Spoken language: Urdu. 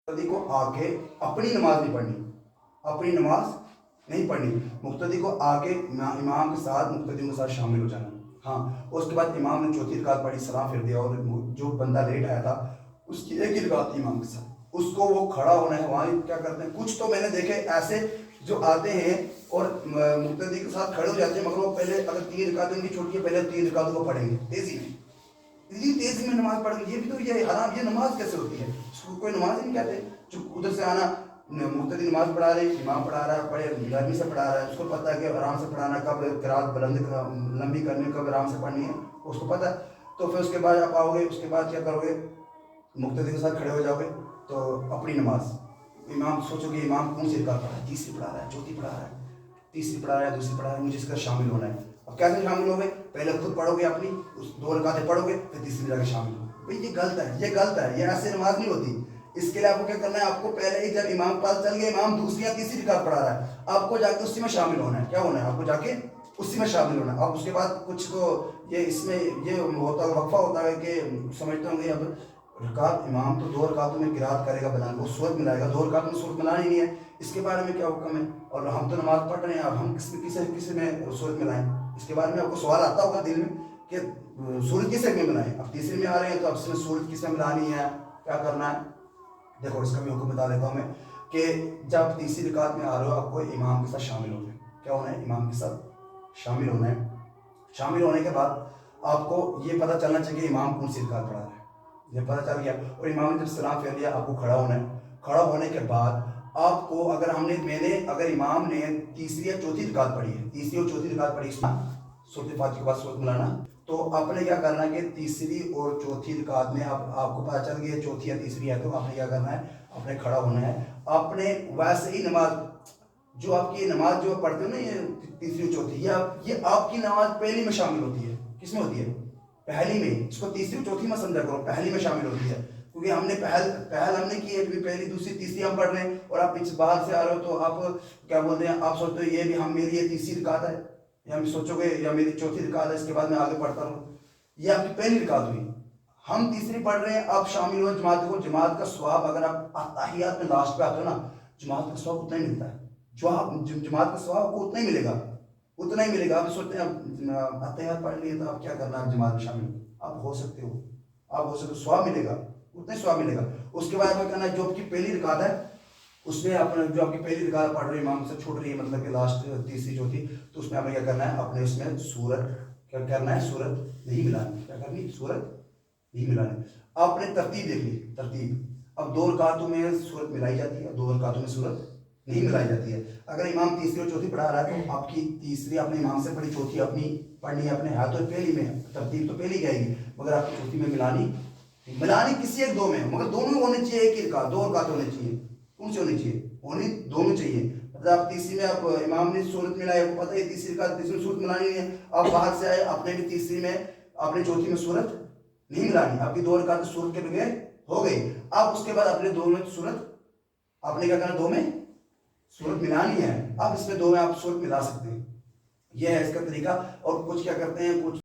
مقتدی کو آ کے اپنی نماز نہیں پڑھنی، اپنی نماز نہیں پڑھنی، مقتدی کو آ کے امام کے ساتھ مقتدیوں کے ساتھ شامل ہو جانا۔ ہاں، اس کے بعد امام نے چوتھی رکعت پڑھی، سلام پھیر دیا، اور جو بندہ لیٹ آیا تھا اس کی ایک ہی رکعت امام کے ساتھ، اس کو وہ کھڑا ہونا ہے۔ وہاں کیا کرتے ہیں کچھ تو میں نے دیکھے ایسے جو آتے ہیں اور مقتدی کے ساتھ کھڑے ہو جاتے ہیں، مگر وہ پہلے اگر 3 رکعتیں ان کی چھوٹی ہے، پہلے 3 رکعتوں کو پڑھیں گے تیزی میں، تیزی میں نماز پڑھ گئی۔ یہ بھی تو یہ حرام، یہ نماز کیسے ہوتی ہے؟ اس کو کوئی نماز ہی نہیں کہتے۔ جو ادھر سے آنا، مقتدی نماز پڑھا رہے، امام پڑھا رہا ہے، پڑھے نرمی سے پڑھا رہا ہے، اس کو پتہ ہے کہ آرام سے پڑھانا، کب قرات بلند لمبی کرنی، کب آرام سے پڑھنی ہے، اس کو پتہ ہے۔ تو پھر اس کے بعد آپ آؤ گے، اس کے بعد کیا کرو گے؟ مقتدی کے ساتھ کھڑے ہو جاؤ گے، تو اپنی نماز، امام سوچو کہ امام کون سی رکعت پڑھا ہے، تیسری پڑھا رہا ہے، چوتھی پڑھا رہا ہے، تیسری پڑھا رہا ہے، دوسری پڑھا رہا ہے، مجھے اس کا شامل ہونا ہے۔ اب کیسے شامل ہو گئے؟ پہلے خود پڑھو گے اپنی 2 رکعتیں پڑھو گے، پھر تیسری جا کے شامل ہو۔ بھائی یہ غلط ہے، یہ غلط ہے، یہ ایسے نماز نہیں ہوتی۔ اس کے لیے آپ کو کیا کرنا ہے؟ آپ کو پہلے ہی جب امام پاس چل گئے، امام دوسری یا تیسری رکعت پڑھا رہا ہے، آپ کو جا کے اسی میں شامل ہونا ہے۔ کیا ہونا ہے؟ آپ کو جا کے اسی میں شامل ہونا ہے۔ اب اس کے بعد کچھ تو یہ اس میں یہ ہوتا ہے، وقفہ ہوتا ہے کہ سمجھتے ہوں گے اب رکعت امام تو 2 رکعتوں میں قرات کرے گا بلند، وہ سورت ملائے گا، 2 رکعتوں میں سورت ملانی نہیں ہے، اس کے بارے میں کیا حکم ہے؟ اور ہم تو نماز پڑھ رہے ہیں، اب ہم کسی میں سورت ملائیں؟ اس کے بارے میں آپ کو سوال آتا ہوگا دل میں کہ سورت کس میں ملائیں؟ اب تیسری میں آ رہے ہیں تو اب اس میں سورت کس میں ملانی ہے، کیا کرنا ہے؟ دیکھو اس کا بھی حکم بتا دیتا ہوں میں کہ جب تیسری رکعت میں آ رہے ہو، آپ کو امام کے ساتھ شامل ہونا ہے۔ کیا ہونا ہے؟ امام کے ساتھ شامل ہونا ہے۔ شامل ہونے کے بعد آپ کو یہ پتہ چلنا چاہیے کہ امام کون سی رکعت پڑھا رہا ہے، یہ پتہ چل گیا، اور امام نے جب سلام پھیر لیا، آپ کو کھڑا ہونا ہے۔ کھڑا ہونے کے بعد آپ کو اگر امام نے تیسری یا چوتھی رکعت پڑھی ہے، تیسری اور چوتھی رکعت پڑھی، سورۃ فاتحہ کے بعد سورت ملانا، تو آپ نے کیا کرنا ہے کہ تیسری اور چوتھی رکعت میں آپ کو پتہ چل گیا چوتھی یا تیسری ہے، تو آپ نے کیا کرنا ہے؟ آپ نے کھڑا ہونا ہے۔ آپ نے ویسے ہی نماز، جو آپ کی نماز جو پڑھتے ہو نا، یہ تیسری اور چوتھی، یہ آپ کی نماز پہلی میں شامل ہوتی ہے۔ کس میں ہوتی ہے؟ پہلی میں۔ اس کو تیسری اور چوتھی میں سمجھا کرو، پہلی میں شامل ہوتی ہے، کیونکہ ہم نے پہل ہم نے کی ہے، پہلی دوسری تیسری ہم پڑھ رہے ہیں، اور آپ پیچھے باہر سے آ رہے ہو، تو آپ کیا بولتے ہیں؟ آپ سوچتے ہو یہ بھی میری یہ تیسری رکعت ہے، یا ہم سوچو گے یا میری چوتھی رکعت ہے، اس کے بعد میں آگے پڑھتا رہوں، یہ آپ کی پہلی رکعت ہوئی۔ ہم تیسری پڑھ رہے ہیں، آپ شامل ہو جماعت کو۔ جماعت کا ثواب اگر آپ اتحیات میں لاسٹ پہ آتے ہو نا، جماعت کا ثواب اتنا ہی ملتا ہے، جماعت کا ثواب کو اتنا ہی ملے گا، اتنا ہی ملے گا۔ آپ سوچتے ہیں اب اتحیات پڑھ لیے تو آپ کیا کرنا ہے؟ جماعت میں شامل آپ ہو سکتے ہو، ثواب ملے گا، اتنا ہی ثواب ملے گا۔ اس کے بعد آپ کرنا ہے، جو آپ کی پہلی رکعت ہے اس میں اپنا، جو آپ کی پہلی رکعت پڑھ رہے ہیں، امام سے چھوٹ رہی ہے، مطلب کہ لاسٹ تیسری چوتھی، تو اس میں آپ نے کیا کرنا ہے؟ اپنے اس میں سورت کیا کرنا ہے؟ سورت نہیں ملانی۔ کیا کرنی؟ سورت نہیں ملانی۔ آپ نے ترتیب دیکھ لی، ترتیب۔ اب 2 رکعتوں میں سورت ملائی جاتی ہے، 2 رکعتوں میں سورت نہیں ملائی جاتی ہے۔ اگر امام تیسری اور چوتھی پڑھا رہا ہے تو آپ کی تیسری اپنے امام سے پڑھی، چوتھی اپنی پڑھنی ہے اپنے ہاتھوں، پہلی میں ترتیب تو پہلی جائے گی، مگر آپ کی چوتھی میں ملانی کسی ایک 2 میں، مگر دونوں ہونے چاہیے، ایک ہی رکعت، 2 رکعت ہونے چاہیے۔ کون سی ہونی چاہیے؟ ہونی دونوں چاہیے۔ مطلب آپ تیسری میں آپ امام نے سورت ملائی، آپ کو پتہ ہے تیسری رکعت، تیسری میں سورت ملانی نہیں ہے، آپ باہر سے آئے، آپ نے بھی تیسری میں، آپ نے چوتھی میں سورت نہیں ملانی، آپ کی 2 رکعت سورت کے بغیر ہو گئی۔ آپ اس کے بعد اپنے 2 میں سورت، آپ نے کیا کرنا؟ 2 میں سورت ملانی ہے، آپ اس میں 2 میں آپ سورت ملا سکتے ہیں۔ یہ ہے اس کا طریقہ۔ اور کچھ کیا کرتے ہیں، کچھ